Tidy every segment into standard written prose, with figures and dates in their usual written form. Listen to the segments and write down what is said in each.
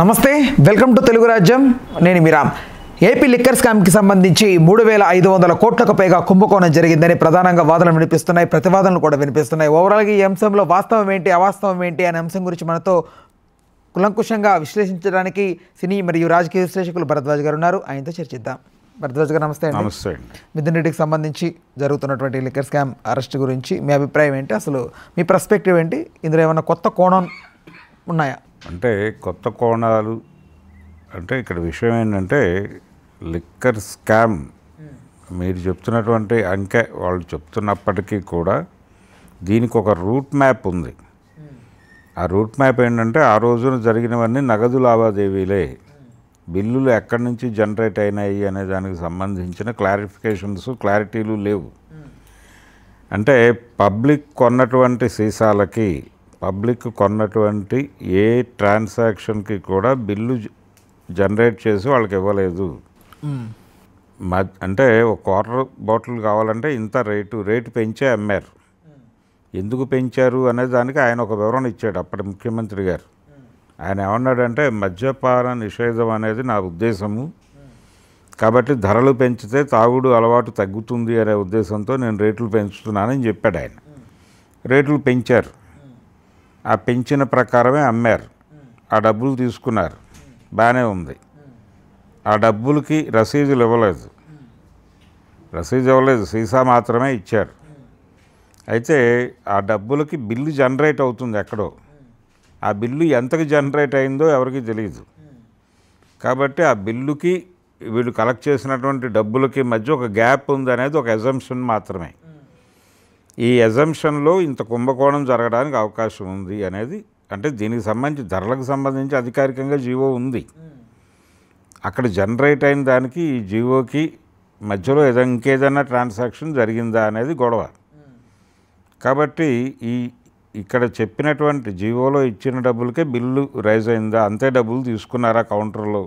నమస్తే welcome to Telugu రాజ్యం నేను మీరామ్ ఏపీ లిక్కర్ స్కామ్కి సంబంధించి 3500 కోట్లకు పైగా కుంభకోణం జరిగిందని ప్రధానంగా వాదనలు వినిపిస్తున్నాయి, ప్రతివాదనలు కూడా వినిపిస్తున్నాయి. ఓవరాల్గా ఈ అంశంలో వాస్తవం ఏంటి అవాస్తవం ఏంటి అనే అంశం గురించి మనతో కులంకుషంగా విశ్లేషించడానికి సినీ మరియు రాజకీయ విశ్లేషకులు భరద్వాజ్ గారు ఉన్నారు. ఆయనతో చర్చిద్దాం. భరద్వాజ్ గారు నమస్తే. నమస్తే. మిథున్ రెడ్డికి సంబంధించి జరుగుతున్నటువంటి లిక్కర్ స్కామ్ అరెస్ట్ గురించి మీ అభిప్రాయం ఏంటి? అసలు మీ పర్స్పెక్టివ్ ఏంటి? ఇందులో ఏమైనా కొత్త కోణం ఉన్నాయా? అంటే కొత్త కోణాలు అంటే ఇక్కడ విషయం ఏంటంటే లిక్కర్ స్కామ్ మీరు చెప్తున్నటువంటి అంకె వాళ్ళు చెప్తున్నప్పటికీ కూడా దీనికి ఒక రూట్ మ్యాప్ ఉంది. ఆ రూట్ మ్యాప్ ఏంటంటే ఆ రోజున జరిగినవన్నీ నగదు లావాదేవీలే, బిల్లులు ఎక్కడి నుంచి జనరేట్ అయినాయి అనే దానికి సంబంధించిన క్లారిఫికేషన్స్ క్లారిటీలు లేవు. అంటే పబ్లిక్ కొన్నటువంటి సీసాలకి పబ్లిక్ కొన్నటువంటి ఏ ట్రాన్సాక్షన్కి కూడా బిల్లు జనరేట్ చేసి వాళ్ళకి ఇవ్వలేదు. అంటే ఒక క్వార్టర్ బాటిల్ కావాలంటే ఇంత రేటు పెంచే అమ్మారు. ఎందుకు పెంచారు అనే దానికి ఆయన ఒక వివరణ ఇచ్చాడు అప్పటి ముఖ్యమంత్రి గారు. ఆయన ఏమన్నాడంటే మద్యపాన నిషేధం అనేది నా ఉద్దేశము, కాబట్టి ధరలు పెంచితే తాగుడు అలవాటు తగ్గుతుంది అనే ఉద్దేశంతో నేను రేట్లు పెంచుతున్నానని చెప్పాడు ఆయన. రేట్లు పెంచారు, ఆ పెంచిన ప్రకారమే అమ్మారు, ఆ డబ్బులు తీసుకున్నారు, బాగానే ఉంది. ఆ డబ్బులకి రసీదులు ఇవ్వలేదు, సీసా మాత్రమే ఇచ్చారు. అయితే ఆ డబ్బులకి బిల్లు జనరేట్ అవుతుంది ఎక్కడో, ఆ బిల్లు ఎంతకి జనరేట్ అయిందో ఎవరికి తెలియదు. కాబట్టి ఆ బిల్లుకి వీళ్ళు కలెక్ట్ చేసినటువంటి డబ్బులకి మధ్య ఒక గ్యాప్ ఉంది అనేది ఒక అజంప్షన్ మాత్రమే. ఈ అజంప్షన్లో ఇంత కుంభకోణం జరగడానికి అవకాశం ఉంది అనేది, అంటే దీనికి సంబంధించి ధరలకు సంబంధించి అధికారికంగా జీవో ఉంది. అక్కడ జనరేట్ అయిన దానికి ఈ జీవోకి మధ్యలో ఇంకేదైనా ట్రాన్సాక్షన్ జరిగిందా అనేది గొడవ. కాబట్టి ఇక్కడ చెప్పినటువంటి జీవోలో ఇచ్చిన డబ్బులకే బిల్లు రైజ్ అయిందా, అంతే డబ్బులు తీసుకున్నారా కౌంటర్లో,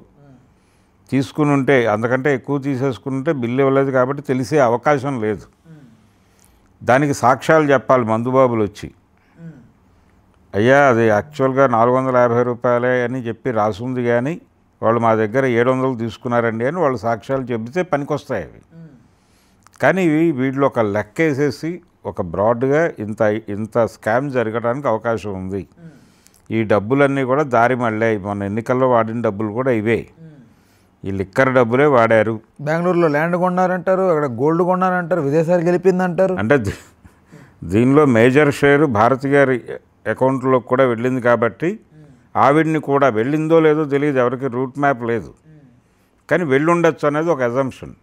తీసుకుని ఉంటే అంతకంటే ఎక్కువ తీసేసుకుంటే బిల్లు ఇవ్వలేదు కాబట్టి తెలిసే అవకాశం లేదు. దానికి సాక్ష్యాలు చెప్పాలి మందుబాబులు వచ్చి, అయ్యా అది యాక్చువల్గా 450 రూపాయలే అని చెప్పి రాసుంది, కానీ వాళ్ళు మా దగ్గర 700 తీసుకున్నారండి అని వాళ్ళు సాక్ష్యాలు చెబితే పనికొస్తాయి అవి. కానీ వీళ్ళు ఒక లెక్క వేసేసి ఒక బ్రాడ్గా ఇంత స్కామ్ జరగడానికి అవకాశం ఉంది, ఈ డబ్బులన్నీ కూడా దారి మళ్ళాయి, మన ఎన్నికల్లో వాడిన డబ్బులు కూడా ఇవే, ఈ లిక్కర్ డబ్బులే వాడారు. బెంగళూరులో ల్యాండ్ కొన్నారంటారు, అక్కడ గోల్డ్ కొన్నారంటారు, విదేశాలు గెలిపిందంటారు. అంటే దీనిలో మేజర్ షేరు భారతి గారి అకౌంట్లో కూడా వెళ్ళింది కాబట్టి ఆవిడ్ని కూడా వెళ్ళిందో లేదో తెలియదు, ఎవరికి రూట్ మ్యాప్ లేదు, కానీ వెళ్ళుండొచ్చు అనేది ఒక అజంప్షన్.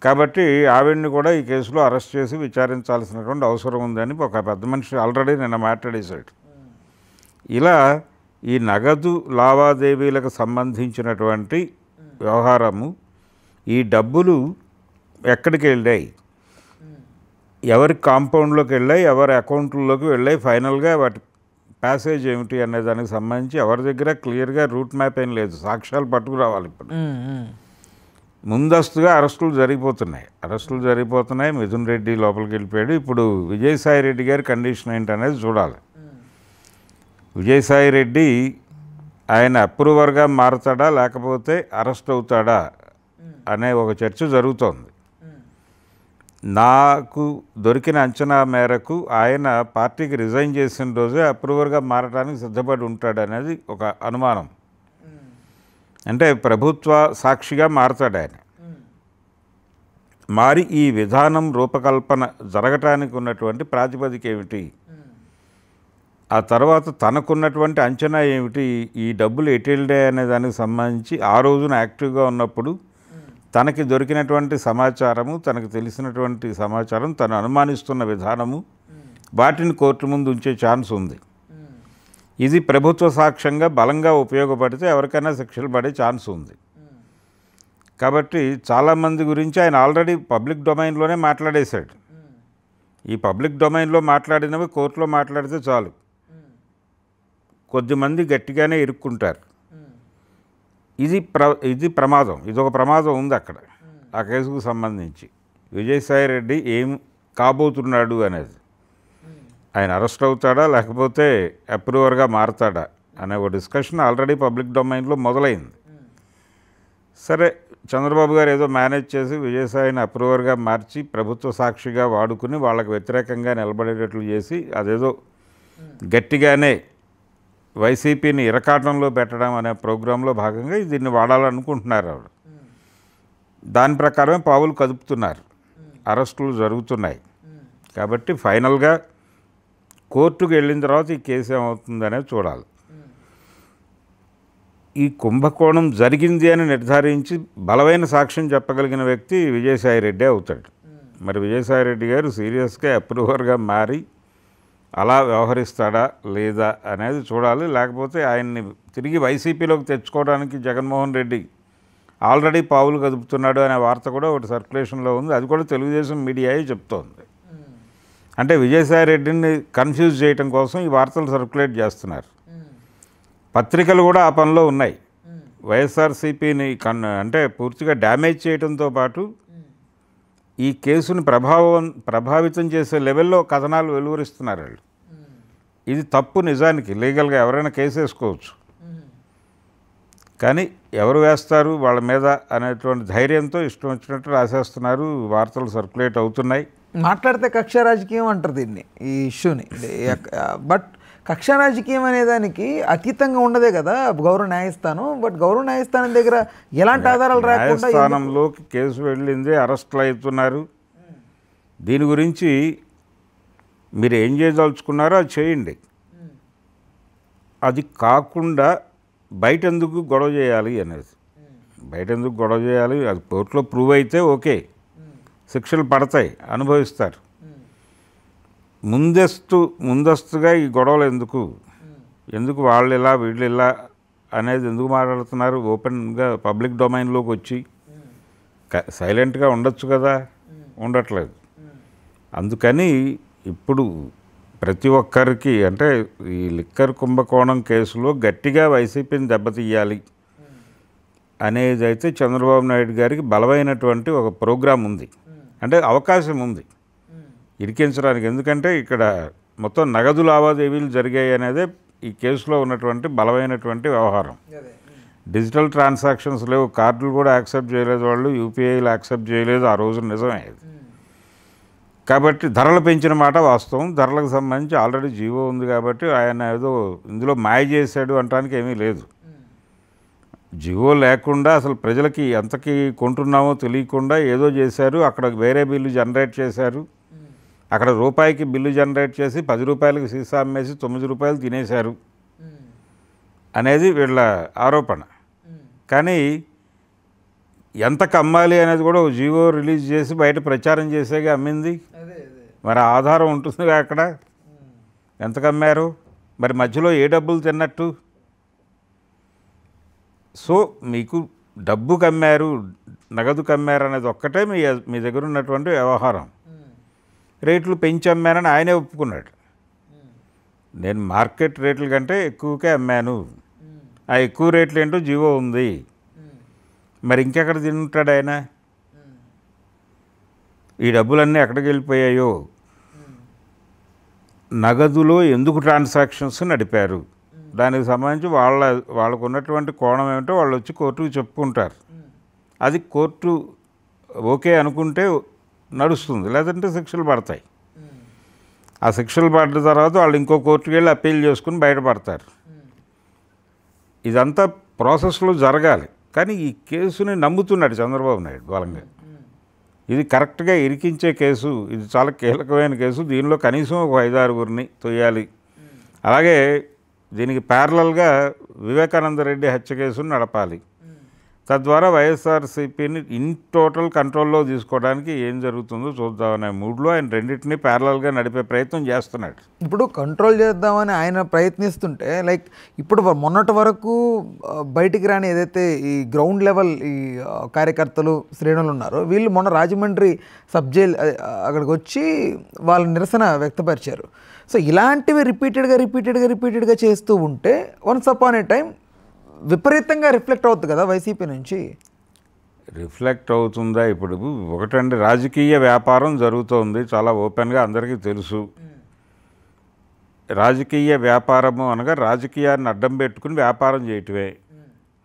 కాబట్టి ఆవిడ్ని కూడా ఈ కేసులో అరెస్ట్ చేసి విచారించాల్సినటువంటి అవసరం ఉందని ఒక పెద్ద మనిషి ఆల్రెడీ నిన్న మాట్లాడేశాడు. ఇలా ఈ నగదు లావాదేవీలకు సంబంధించినటువంటి వ్యవహారము, ఈ డబ్బులు ఎక్కడికి వెళ్ళాయి, ఎవరి కాంపౌండ్లోకి వెళ్ళాయి, ఎవరి అకౌంట్లలోకి వెళ్ళాయి, ఫైనల్గా వాటి ప్యాసేజ్ ఏమిటి అనే దానికి సంబంధించి ఎవరి దగ్గర క్లియర్గా రూట్ మ్యాప్ ఏం లేదు. సాక్ష్యాలు పట్టుకురావాలి. ఇప్పుడు ముందస్తుగా అరెస్టులు జరిగిపోతున్నాయి. మిథున్ రెడ్డి లోపలికి వెళ్ళిపోయాడు. ఇప్పుడు విజయసాయి రెడ్డి గారి కండిషన్ ఏంటనేది చూడాలి. విజయసాయి రెడ్డి ఆయన అప్రూవర్గా మారతాడా లేకపోతే అరెస్ట్ అవుతాడా అనే ఒక చర్చ జరుగుతోంది. నాకు దొరికిన అంచనా మేరకు ఆయన పార్టీకి రిజైన్ చేసిన రోజే అప్రూవర్గా మారడానికి సిద్ధపడి ఉంటాడు అనేది ఒక అనుమానం. అంటే ప్రభుత్వ సాక్షిగా మారతాడు ఆయన. మారి ఈ విధానం రూపకల్పన జరగటానికి ఉన్నటువంటి ప్రాతిపదిక ఏమిటి, ఆ తర్వాత తనకున్నటువంటి అంచనా ఏమిటి, ఈ డబ్బులు ఎటు వెళ్ళాయి అనే దానికి సంబంధించి ఆ రోజున యాక్టివ్గా ఉన్నప్పుడు తనకి దొరికినటువంటి సమాచారము, తనకు తెలిసినటువంటి సమాచారం, తను అనుమానిస్తున్న విధానము, వాటిని కోర్టు ముందు ఉంచే ఛాన్స్ ఉంది. ఇది ప్రభుత్వ సాక్ష్యంగా బలంగా ఉపయోగపడితే ఎవరికైనా శిక్షలు పడే ఛాన్స్ ఉంది. కాబట్టి చాలామంది గురించి ఆయన ఆల్రెడీ పబ్లిక్ డొమైన్లోనే మాట్లాడేశాడు. ఈ పబ్లిక్ డొమైన్లో మాట్లాడినవి కోర్టులో మాట్లాడితే చాలు, కొద్దిమంది గట్టిగానే ఇరుక్కుంటారు. ఇది ప్రమాదం, ఇదొక ప్రమాదం ఉంది అక్కడ ఆ కేసుకు సంబంధించి. విజయసాయి రెడ్డి ఏం కాబోతున్నాడు అనేది, ఆయన అరెస్ట్ అవుతాడా లేకపోతే అప్రూవర్గా మారతాడా అనే ఒక డిస్కషన్ ఆల్రెడీ పబ్లిక్ డొమైన్లో మొదలైంది. సరే, చంద్రబాబు గారు ఏదో మేనేజ్ చేసి విజయసాయిని అప్రూవర్గా మార్చి ప్రభుత్వ సాక్షిగా వాడుకుని వాళ్ళకి వ్యతిరేకంగా నిలబడేటట్లు చేసి అదేదో గట్టిగానే వైసీపీని ఇరకాటంలో పెట్టడం అనే ప్రోగ్రాంలో భాగంగా దీన్ని వాడాలనుకుంటున్నారు ఆవిడ. దాని ప్రకారమే పావులు కదుపుతున్నారు, అరెస్టులు జరుగుతున్నాయి. కాబట్టి ఫైనల్గా కోర్టుకు వెళ్ళిన తర్వాత ఈ కేసు ఏమవుతుందనేది చూడాలి. ఈ కుంభకోణం జరిగింది అని నిర్ధారించి బలమైన సాక్ష్యం చెప్పగలిగిన వ్యక్తి విజయసాయి రెడ్డి అవుతాడు. మరి విజయసాయి రెడ్డి గారు సీరియస్గా అప్రూవర్గా మారి అలా వ్యవహరిస్తాడా లేదా అనేది చూడాలి. లేకపోతే ఆయన్ని తిరిగి వైసీపీలోకి తెచ్చుకోవడానికి జగన్మోహన్ రెడ్డి ఆల్రెడీ పావులు కదుపుతున్నాడు అనే వార్త కూడా ఒకటి సర్క్యులేషన్లో ఉంది. అది కూడా తెలుగుదేశం మీడియాయే చెప్తోంది. అంటే విజయసాయి రెడ్డిని కన్ఫ్యూజ్ చేయడం కోసం ఈ వార్తలు సర్క్యులేట్ చేస్తున్నారు. పత్రికలు కూడా ఆ పనిలో ఉన్నాయి. వైఎస్ఆర్సీపీని అంటే పూర్తిగా డ్యామేజ్ చేయడంతో పాటు ఈ కేసుని ప్రభావితం చేసే లెవెల్లో కథనాలు వెలువరిస్తున్నారు వాళ్ళు. ఇది తప్పు. నిజానికి లీగల్గా ఎవరైనా కేసు వేసుకోవచ్చు, కానీ ఎవరు వేస్తారు వాళ్ళ మీద అనేటువంటి ధైర్యంతో ఇష్టం వచ్చినట్టు రాసేస్తున్నారు. వార్తలు సర్క్యులేట్ అవుతున్నాయి. మాట్లాడితే కక్ష రాజకీయం అంటారు దీన్ని, ఈ ఇష్యూని. బట్ కక్ష రాజకీయం అనేదానికి అతీతంగా ఉండదే కదా గౌరవ న్యాయస్థానం. బట్ గౌరవ న్యాయస్థానం దగ్గర ఎలాంటి ఆధారాలు రాకుండా న్యాయస్థానంలోకి కేసు వెళ్ళింది, అరెస్టులు అవుతున్నారు. దీని గురించి మీరు ఏం చేయదలుచుకున్నారో అది చేయండి. అది కాకుండా బయట ఎందుకు గొడవ చేయాలి అనేది, బయట ఎందుకు గొడవ చేయాలి? అది కోర్టులో ప్రూవ్ అయితే ఓకే, శిక్షలు పడతాయి, అనుభవిస్తారు. ముందస్తుగా ఈ గొడవలు ఎందుకు వాళ్ళు ఇలా వీళ్ళు ఇలా అనేది ఎందుకు మాట్లాడుతున్నారు? ఓపెన్గా పబ్లిక్ డొమైన్లోకి వచ్చి సైలెంట్గా ఉండొచ్చు కదా, ఉండట్లేదు. అందుకని ఇప్పుడు ప్రతి ఒక్కరికి అంటే ఈ లిక్కర్ కుంభకోణం కేసులో గట్టిగా వైసీపీని దెబ్బతీయాలి అనేది అయితే చంద్రబాబు నాయుడు గారికి బలమైనటువంటి ఒక ప్రోగ్రాం ఉంది, అంటే అవకాశం ఉంది ఇరికించడానికి. ఎందుకంటే ఇక్కడ మొత్తం నగదు లావాదేవీలు జరిగాయి అనేదే ఈ కేసులో ఉన్నటువంటి బలమైనటువంటి వ్యవహారం. డిజిటల్ ట్రాన్సాక్షన్స్ లేవు, కార్డులు కూడా యాక్సెప్ట్ చేయలేదు వాళ్ళు, యూపీఐలు యాక్సెప్ట్ చేయలేదు ఆ రోజు, నిజమే. కాబట్టి ధరలు పెంచిన మాట వాస్తవం. ధరలకు సంబంధించి ఆల్రెడీ జీవో ఉంది కాబట్టి ఆయన ఏదో ఇందులో మాయ చేశాడు అనడానికి ఏమీ లేదు. జీవో లేకుండా అసలు ప్రజలకి ఎంతకి కొంటున్నామో తెలియకుండా ఏదో చేశారు. అక్కడ వేరే బిల్లు జనరేట్ చేశారు, అక్కడ రూపాయికి బిల్లు జనరేట్ చేసి 10 రూపాయలకి సీసా అమ్మేసి 9 రూపాయలు తినేశారు అనేది వీళ్ళ ఆరోపణ. కానీ ఎంతకు అమ్మాలి అనేది కూడా ఒక జీవో రిలీజ్ చేసి బయట ప్రచారం చేసేగా అమ్మింది. మరి ఆధారం ఉంటుందిగా అక్కడ ఎంతకు అమ్మారు, మరి మధ్యలో ఏ డబ్బులు తిన్నట్టు. సో మీకు డబ్బుకు అమ్మారు, నగదుకు అమ్మారు అనేది ఒక్కటే మీ దగ్గర ఉన్నటువంటి వ్యవహారం. రేట్లు పెంచి అమ్మానని ఆయనే ఒప్పుకున్నాడు. నేను మార్కెట్ రేట్ల కంటే ఎక్కువకే అమ్మాను, ఆ ఎక్కువ రేట్లు ఏంటో జీవో ఉంది. మరి ఇంకెక్కడ తింటాడు ఆయన? ఈ డబ్బులన్నీ ఎక్కడికి వెళ్ళిపోయాయో, నగదులో ఎందుకు ట్రాన్సాక్షన్స్ నడిపారు, దానికి సంబంధించి వాళ్ళకు ఉన్నటువంటి కోణం ఏమిటో వాళ్ళు వచ్చి కోర్టుకు చెప్పుకుంటారు. అది కోర్టు ఓకే అనుకుంటే నడుస్తుంది, లేదంటే శిక్షలు పడతాయి. ఆ శిక్షలు పడ్డ తర్వాత వాళ్ళు ఇంకో కోర్టుకు వెళ్ళి అప్పీల్ చేసుకుని బయటపడతారు. ఇదంతా ప్రాసెస్లో జరగాలి. కానీ ఈ కేసుని నమ్ముతున్నాడు చంద్రబాబు నాయుడు బలంగా. ఇది కరెక్ట్గా ఇరికించే కేసు, ఇది చాలా కీలకమైన కేసు, దీనిలో కనీసం ఒక 5-6 తొయ్యాలి. అలాగే దీనికి ప్యారలల్గా వివేకానంద రెడ్డి హత్య కేసును నడపాలి. తద్వారా వైఎస్ఆర్సీపీని ఇన్ టోటల్ కంట్రోల్లో తీసుకోవడానికి ఏం జరుగుతుందో చూద్దామనే మూడ్లో ఆయన రెండింటినీ ప్యారలల్గా నడిపే ప్రయత్నం చేస్తున్నాడు. ఇప్పుడు కంట్రోల్ చేద్దామని ఆయన ప్రయత్నిస్తుంటే లైక్ ఇప్పుడు మొన్నటి వరకు బయటికి రాని ఏదైతే ఈ గ్రౌండ్ లెవెల్ ఈ కార్యకర్తలు శ్రేణులు ఉన్నారో వీళ్ళు మొన్న రాజమండ్రి సబ్ జైల్ అక్కడికి వచ్చి వాళ్ళ నిరసన వ్యక్తపరిచారు. సో ఇలాంటివి రిపీటెడ్గా చేస్తూ ఉంటే వన్స్ అపాన్ ఏ టైం విపరీతంగా రిఫ్లెక్ట్ అవుతుంది కదా వైసీపీ నుంచి. రిఫ్లెక్ట్ అవుతుందా? ఇప్పుడు ఒకటండి, రాజకీయ వ్యాపారం జరుగుతోంది చాలా ఓపెన్గా అందరికీ తెలుసు. రాజకీయ వ్యాపారము అనగా రాజకీయాన్ని అడ్డం పెట్టుకుని వ్యాపారం చేయటమే.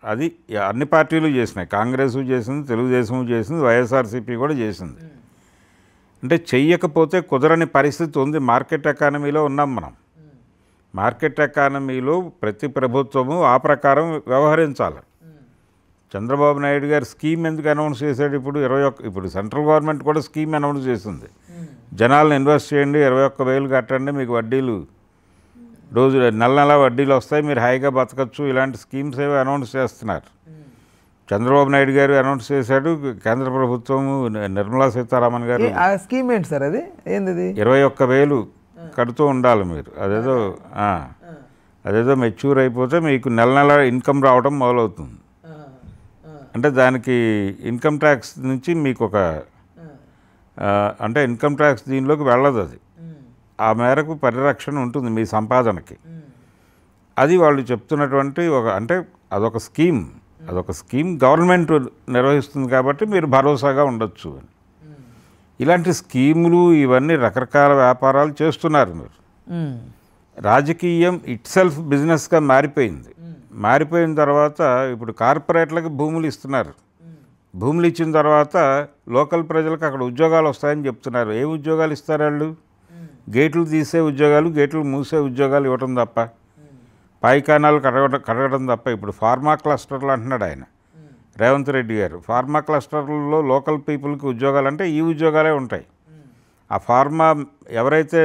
అది అన్ని పార్టీలు చేసినాయి. కాంగ్రెస్ చేసింది, తెలుగుదేశం చేసింది, వైఎస్ఆర్సీపీ కూడా చేసింది. అంటే చెయ్యకపోతే కుదరని పరిస్థితి ఉంది. మార్కెట్ ఎకానమీలో ఉన్నాం మనం. మార్కెట్ ఎకానమీలో ప్రతి ప్రభుత్వము ఆ ప్రకారం వ్యవహరించాలి. చంద్రబాబు నాయుడు గారు స్కీమ్ ఎందుకు అనౌన్స్ చేశాడు? ఇప్పుడు సెంట్రల్ గవర్నమెంట్ కూడా స్కీమ్ అనౌన్స్ చేసింది. జనాలను ఇన్వెస్ట్ చేయండి, 21,000 కట్టండి, మీకు వడ్డీలు రోజు నెల వడ్డీలు వస్తాయి, మీరు హాయిగా బతకచ్చు, ఇలాంటి స్కీమ్స్ ఏవి అనౌన్స్ చేస్తున్నారు. చంద్రబాబు నాయుడు గారు అనౌన్స్ చేశాడు, కేంద్ర ప్రభుత్వము నిర్మలా సీతారామన్ గారు. ఆ స్కీమ్ ఏంటి సార్? అది ఏంది? 21,000 కడుతూ ఉండాలి మీరు. అదేదో మెచ్యూర్ అయిపోతే మీకు నెల ఇన్కమ్ రావడం మొదలవుతుంది. అంటే దానికి ఇన్కమ్ ట్యాక్స్ నుంచి మీకు ఒక అంటే ఇన్కమ్ ట్యాక్స్ దీనిలోకి వెళ్ళదు. అది ఆ మేరకు పరిరక్షణ ఉంటుంది మీ సంపాదనకి. అది వాళ్ళు చెప్తున్నటువంటి అంటే అదొక స్కీమ్ గవర్నమెంట్ నిర్వహిస్తుంది కాబట్టి మీరు భరోసాగా ఉండొచ్చు అని. ఇలాంటి స్కీములు ఇవన్నీ రకరకాల వ్యాపారాలు చేస్తున్నారు మీరు. రాజకీయం ఇట్సెల్ఫ్ బిజినెస్గా మారిపోయింది. మారిపోయిన తర్వాత ఇప్పుడు కార్పొరేట్లకు భూములు ఇస్తున్నారు. భూములు ఇచ్చిన తర్వాత లోకల్ ప్రజలకు అక్కడ ఉద్యోగాలు వస్తాయని చెప్తున్నారు. ఏ ఉద్యోగాలు ఇస్తారు వాళ్ళు? గేట్లు తీసే ఉద్యోగాలు, గేట్లు మూసే ఉద్యోగాలు ఇవ్వటం తప్ప, పాయిఖానాలు కడగడం తప్ప. ఇప్పుడు ఫార్మా క్లస్టర్లు అంటున్నాడు ఆయన రేవంత్ రెడ్డి గారు. ఫార్మా క్లస్టర్లలో లోకల్ పీపుల్కి ఉద్యోగాలు అంటే ఈ ఉద్యోగాలే ఉంటాయి. ఆ ఫార్మా ఎవరైతే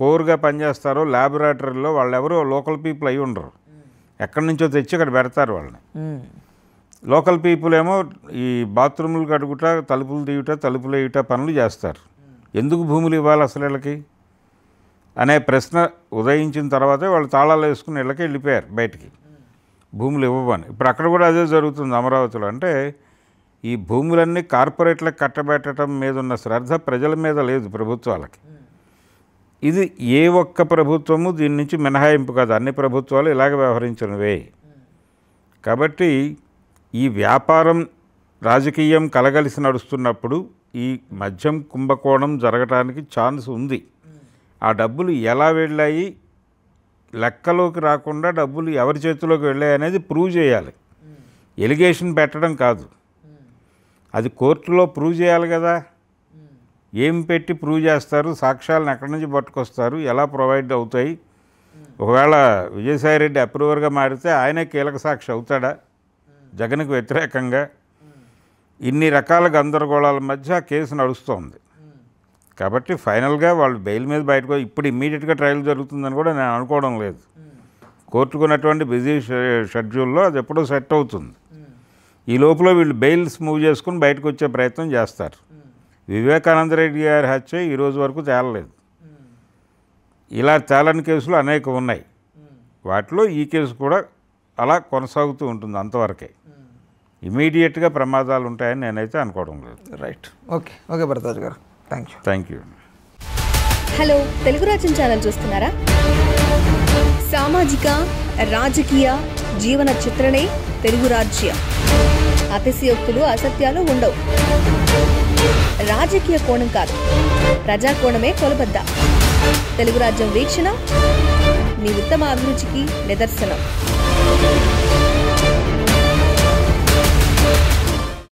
కోర్గా పనిచేస్తారో ల్యాబొరేటరీలో వాళ్ళు ఎవరో లోకల్ పీపుల్ అయి ఉండరు. ఎక్కడి నుంచో తెచ్చి ఇక్కడ పెడతారు వాళ్ళని. లోకల్ పీపుల్ ఏమో ఈ బాత్రూములు కడుగుట, తలుపులు తీయుట, తలుపులు వేయుట పనులు చేస్తారు. ఎందుకు భూములు ఇవ్వాలి అసలు వీళ్ళకి అనే ప్రశ్న ఉదయించిన తర్వాతే వాళ్ళు తాళాలు వేసుకుని వీళ్ళకి వెళ్ళిపోయారు బయటికి, భూములు ఇవ్వమని. ఇప్పుడు అక్కడ కూడా అదే జరుగుతుంది అమరావతిలో. అంటే ఈ భూములన్నీ కార్పొరేట్లకు కట్టబెట్టడం మీద ఉన్న శ్రద్ధ ప్రజల మీద లేదు ప్రభుత్వాలకి. ఇది ఏ ఒక్క ప్రభుత్వము దీని నుంచి మినహాయింపు కాదు. అన్ని ప్రభుత్వాలు ఇలాగ వ్యవహరించినవే. కాబట్టి ఈ వ్యాపారం రాజకీయం కలగలిసి నడుస్తున్నప్పుడు ఈ మద్యం కుంభకోణం జరగటానికి ఛాన్స్ ఉంది. ఆ డబ్బులు ఎలా వెళ్ళాయి, లెక్కలోకి రాకుండా డబ్బులు ఎవరి చేతిలోకి వెళ్ళాయి అనేది ప్రూవ్ చేయాలి. ఎలిగేషన్ పెట్టడం కాదు, అది కోర్టులో ప్రూవ్ చేయాలి కదా. ఏం పెట్టి ప్రూవ్ చేస్తారు? సాక్ష్యాలను ఎక్కడి నుంచి పట్టుకొస్తారు? ఎలా ప్రొవైడ్ అవుతాయి? ఒకవేళ విజయసాయిరెడ్డి అప్రూవర్గా మారితే ఆయనే కీలక సాక్షి అవుతాడా జగన్కు వ్యతిరేకంగా? ఇన్ని రకాల గందరగోళాల మధ్య కేసు నడుస్తోంది. కాబట్టి ఫైనల్గా వాళ్ళు బెయిల్ మీద బయటకు ఇప్పుడు ఇమ్మీడియట్గా ట్రయల్ జరుగుతుందని కూడా నేను అనుకోవడం లేదు. కోర్టుకున్నటువంటి బిజీ షెడ్యూల్లో అది ఎప్పుడో సెట్ అవుతుంది. ఈ లోపల వీళ్ళు బెయిల్స్ మూవ్ చేసుకుని బయటకు వచ్చే ప్రయత్నం చేస్తారు. వివేకానంద రెడ్డి గారి హత్య ఈరోజు వరకు తేలలేదు. ఇలా తేలని కేసులు అనేక ఉన్నాయి. వాటిలో ఈ కేసు కూడా అలా కొనసాగుతూ ఉంటుంది. అంతవరకే ఇమీడియట్గా ప్రమాదాలు ఉంటాయని నేనైతే అనుకోవడం లేదు. రైట్. ఓకే భరద్వాజ్ గారు, థ్యాంక్ యూ. హలో, తెలుగు రాజ్యం ఛానల్ చూస్తున్నారా? సామాజిక, రాజకీయ, జీవన చిత్రణే తెలుగు రాజ్యం. అతిశయోక్తులు, అసత్యాలు ఉండవు. రాజకీయ కోణం కాదు, ప్రజా కోణమే కొలబద్ద. తెలుగు రాజ్యం వీక్షణ మీ ఉత్తమ అభిరుచికి నిదర్శనం.